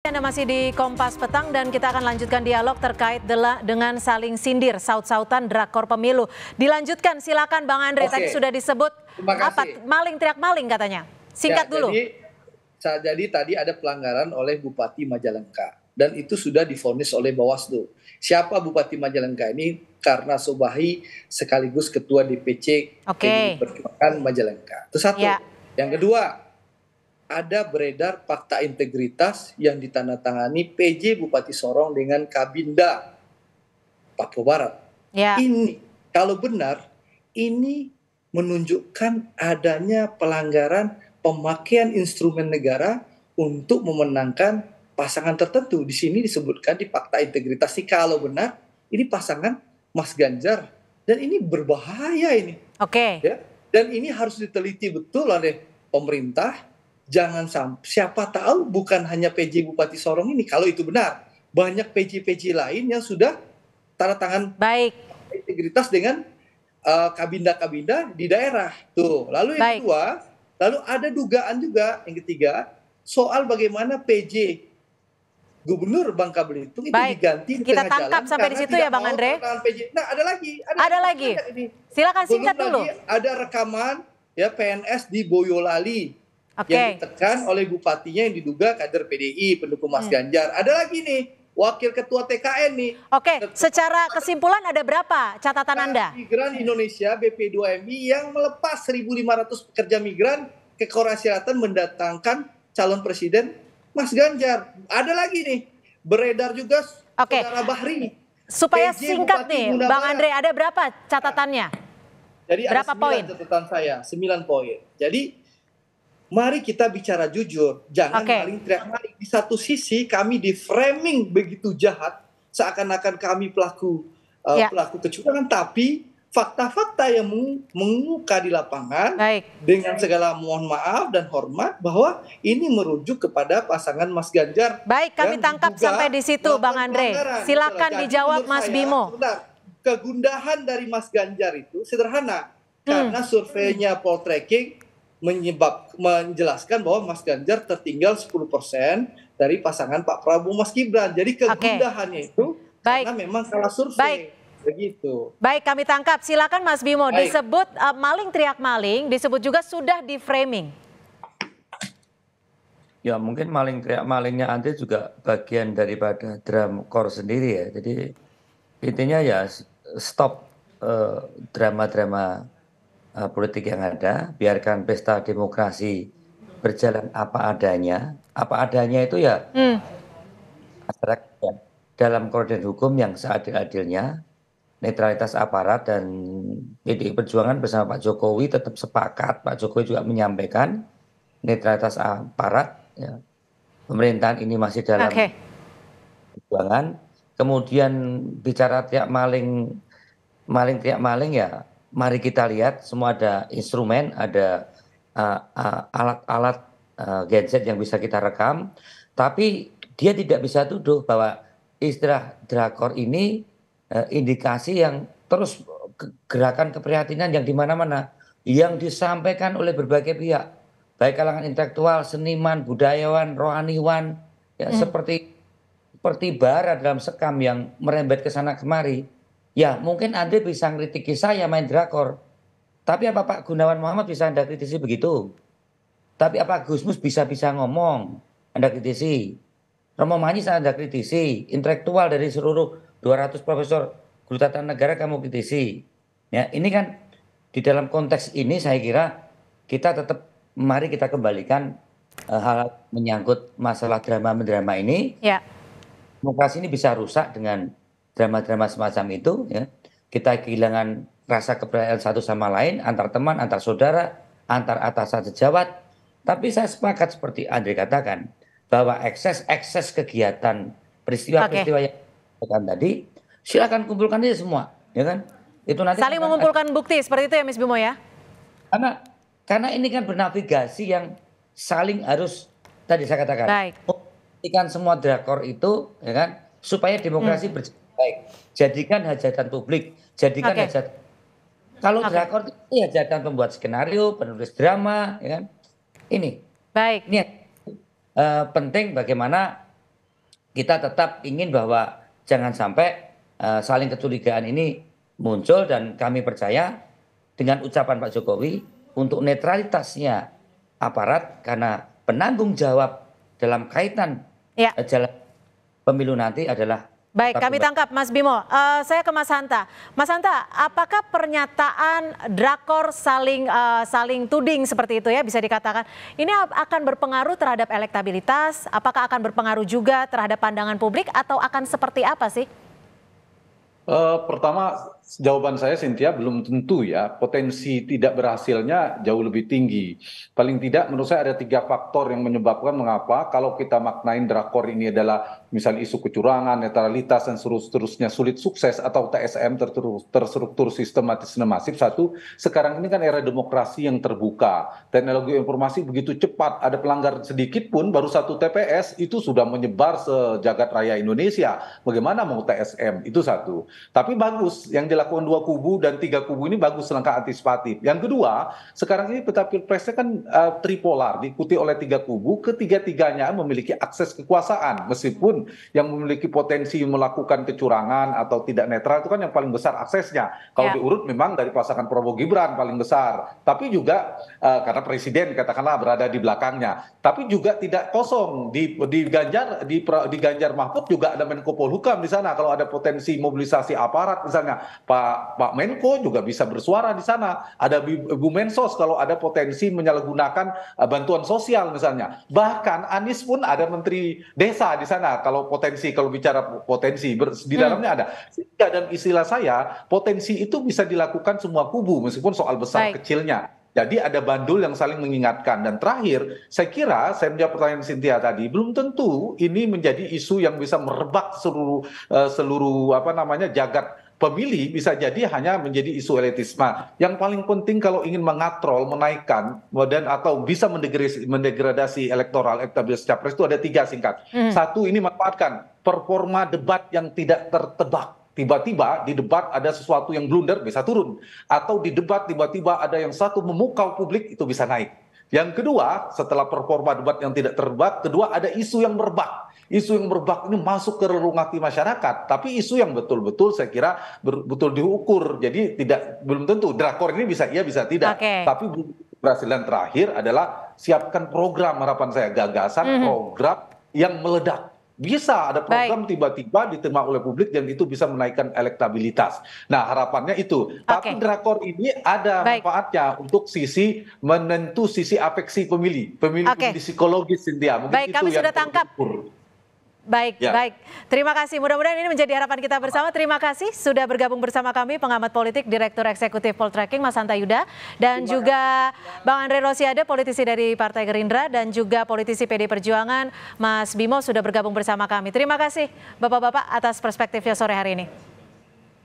Anda masih di Kompas Petang dan kita akan lanjutkan dialog terkait dengan saling sindir saut-sautan drakor pemilu. Dilanjutkan, silakan Bang Andre. Tadi sudah disebut apa maling teriak maling katanya. Singkat dulu. Jadi tadi ada pelanggaran oleh Bupati Majalengka dan itu sudah divonis oleh Bawaslu. Siapa Bupati Majalengka ini? Karena Sobahi sekaligus Ketua DPC PDI Perjuangan Majalengka. Itu satu. Ya. Yang kedua, ada beredar fakta integritas yang ditandatangani PJ Bupati Sorong dengan Kabinda Papua Barat. Ya. Ini kalau benar, ini menunjukkan adanya pelanggaran pemakaian instrumen negara untuk memenangkan pasangan tertentu. Di sini disebutkan di fakta integritas ini kalau benar, ini pasangan Mas Ganjar dan ini berbahaya ini. Oke. Ya. Dan ini harus diteliti betul oleh pemerintah. Jangan sampai, siapa tahu bukan hanya PJ Bupati Sorong ini, kalau itu benar. Banyak PJ-PJ lain yang sudah tanda tangan integritas dengan kabinda-kabinda di daerah. Tuh. Lalu yang kedua, lalu ada dugaan juga, yang ketiga, soal bagaimana PJ Gubernur Bangka Belitung itu diganti di kita tengah tangkap jalan sampai di situ ya Bang Andre. Nah, ada lagi. Ada lagi. Silakan singkat dulu. Ada rekaman ya PNS di Boyolali. Yang ditekan oleh bupatinya yang diduga kader PDI pendukung Mas Ganjar. Ada lagi nih wakil ketua TKN nih. Oke, secara kesimpulan ada berapa catatan Anda? Migran Indonesia BP2MI yang melepas 1.500 pekerja migran ke Korea Selatan mendatangkan calon presiden Mas Ganjar. Ada lagi nih beredar juga saudara Bahri. Supaya singkat nih Bang Andre, ada berapa catatannya? Jadi berapa poin? Catatan saya 9 poin. Jadi mari kita bicara jujur, jangan maling teriak maling. Di satu sisi kami di framing begitu jahat, seakan-akan kami pelaku kecurangan, tapi fakta-fakta yang mengemuka di lapangan dengan segala mohon maaf dan hormat bahwa ini merujuk kepada pasangan Mas Ganjar. Baik, kami tangkap sampai di situ Bang Andre. Silakan dijawab Mas Bimo. Kegundahan dari Mas Ganjar itu sederhana, karena surveinya Poltreking menjelaskan bahwa Mas Ganjar tertinggal 10% dari pasangan Pak Prabowo Mas Gibran. Jadi kegundahannya itu karena memang kalah survei. Begitu. Baik, kami tangkap. Silakan Mas Bimo. Disebut maling teriak maling, disebut juga sudah di framing. Ya mungkin maling teriak malingnya Andre juga bagian daripada drakor sendiri ya. Jadi intinya ya stop drama-drama politik yang ada, biarkan pesta demokrasi berjalan apa adanya. Apa adanya itu ya masyarakat dalam koridor hukum yang seadil-adilnya, netralitas aparat, dan PDI Perjuangan bersama Pak Jokowi tetap sepakat. Pak Jokowi juga menyampaikan netralitas aparat, ya. Pemerintahan ini masih dalam perjuangan. Kemudian bicara teriak maling teriak maling ya. Mari kita lihat semua ada instrumen, ada alat-alat gadget yang bisa kita rekam. Tapi dia tidak bisa tuduh bahwa istilah drakor ini indikasi yang terus gerakan keprihatinan yang di mana-mana. Yang disampaikan oleh berbagai pihak. Baik kalangan intelektual, seniman, budayawan, rohaniwan. Ya, seperti bara dalam sekam yang merembet ke sana kemari. Ya mungkin Andre bisa ngkritiki saya main drakor. Tapi apa Pak Gunawan Muhammad bisa Anda kritisi begitu? Tapi apa Gusmus bisa-bisa ngomong Anda kritisi? Romo Manis Anda kritisi? Intelektual dari seluruh 200 profesor guru tata negara kamu kritisi? Ya ini kan di dalam konteks ini saya kira kita tetap mari kita kembalikan hal menyangkut masalah drama-drama ini. Ya. Demokrasi ini bisa rusak dengan drama-drama semacam itu, ya. Kita kehilangan rasa kepercayaan satu sama lain, antar teman, antar saudara, antar atasan sejawat. Tapi saya sepakat seperti Andre katakan, bahwa ekses kegiatan peristiwa-peristiwa yang dikatakan tadi, silakan kumpulkan aja semua, ya kan? Itu nanti saling mengumpulkan bukti seperti itu ya, Mas Bimo ya? Karena ini kan bernavigasi yang saling harus tadi saya katakan. Pastikan semua drakor itu, ya kan, supaya demokrasi berjalan baik. Jadikan hajatan publik, jadikan hajatan. Kalau drakor itu hajatan pembuat skenario, penulis drama, ya kan. Ini. Baik. Ini penting bagaimana kita tetap ingin bahwa jangan sampai saling kecurigaan ini muncul, dan kami percaya dengan ucapan Pak Jokowi untuk netralitasnya aparat karena penanggung jawab dalam kaitan jalan pemilu nanti adalah. Baik, kami tangkap Mas Bimo. Saya ke Mas Hanta. Mas Hanta, apakah pernyataan drakor saling tuding seperti itu ya bisa dikatakan, ini akan berpengaruh terhadap elektabilitas? Apakah akan berpengaruh juga terhadap pandangan publik atau akan seperti apa sih? Pertama, jawaban saya Cynthia belum tentu ya, potensi tidak berhasilnya jauh lebih tinggi. Paling tidak menurut saya ada 3 faktor yang menyebabkan mengapa kalau kita maknain drakor ini adalah misalnya isu kecurangan, netralitas dan seterusnya sulit sukses, atau TSM terstruktur sistematis dan masif. Satu, sekarang ini kan era demokrasi yang terbuka, teknologi informasi begitu cepat, ada pelanggaran sedikit pun baru 1 TPS itu sudah menyebar sejagat raya Indonesia. Bagaimana mau TSM? Itu satu. Tapi bagus yang dilakukan 2 kubu dan 3 kubu ini, bagus langkah antisipatif. Yang kedua, sekarang ini peta pilpresnya kan tripolar, diikuti oleh 3 kubu, ketiga-tiganya memiliki akses kekuasaan, meskipun yang memiliki potensi melakukan kecurangan atau tidak netral itu kan yang paling besar aksesnya. Kalau diurut memang dari pasangan Prabowo Gibran paling besar, tapi juga karena presiden katakanlah berada di belakangnya, tapi juga tidak kosong di Ganjar Mahfud juga ada Menko Polhukam di sana. Kalau ada potensi mobilisasi aparat misalnya, Pak Menko juga bisa bersuara di sana. Ada Bu Mensos kalau ada potensi menyalahgunakan bantuan sosial misalnya. Bahkan Anies pun ada Menteri Desa di sana. Kalau bicara potensi di dalamnya ada. Dan istilah saya, potensi itu bisa dilakukan semua kubu meskipun soal besar kecilnya. Jadi ada bandul yang saling mengingatkan. Dan terakhir, saya kira, saya menjawab pertanyaan Cynthia tadi, belum tentu ini menjadi isu yang bisa merebak seluruh jagat pemilih, bisa jadi hanya menjadi isu elitisme. Yang paling penting kalau ingin mengatrol, menaikkan, atau bisa mendegradasi elektoral, elektabilitas capres itu ada 3 singkat. Satu, ini manfaatkan performa debat yang tidak tertebak. Tiba-tiba di debat ada sesuatu yang blunder bisa turun. Atau di debat tiba-tiba ada yang satu memukau publik, itu bisa naik. Yang kedua, setelah performa debat yang tidak terbak, kedua ada isu yang merebak. Isu yang merebak ini masuk ke relung hati masyarakat. Tapi isu yang betul-betul saya kira betul diukur. Jadi belum tentu drakor ini bisa iya bisa tidak. Tapi keberhasilan terakhir adalah siapkan program, harapan saya gagasan program yang meledak. Bisa ada program tiba-tiba diterima oleh publik dan itu bisa menaikkan elektabilitas. Nah harapannya itu. Tapi drakor ini ada manfaatnya untuk menentu sisi afeksi pemilih psikologis, Cynthia. Baik, kami sudah tangkap. Baik. Terima kasih. Mudah-mudahan ini menjadi harapan kita bersama. Terima kasih sudah bergabung bersama kami pengamat politik, Direktur Eksekutif Poltreking Mas Hanta Yuda, dan juga Bang Andre Rosiade, politisi dari Partai Gerindra, dan juga politisi PD Perjuangan Mas Bimo sudah bergabung bersama kami. Terima kasih Bapak-bapak atas perspektifnya sore hari ini.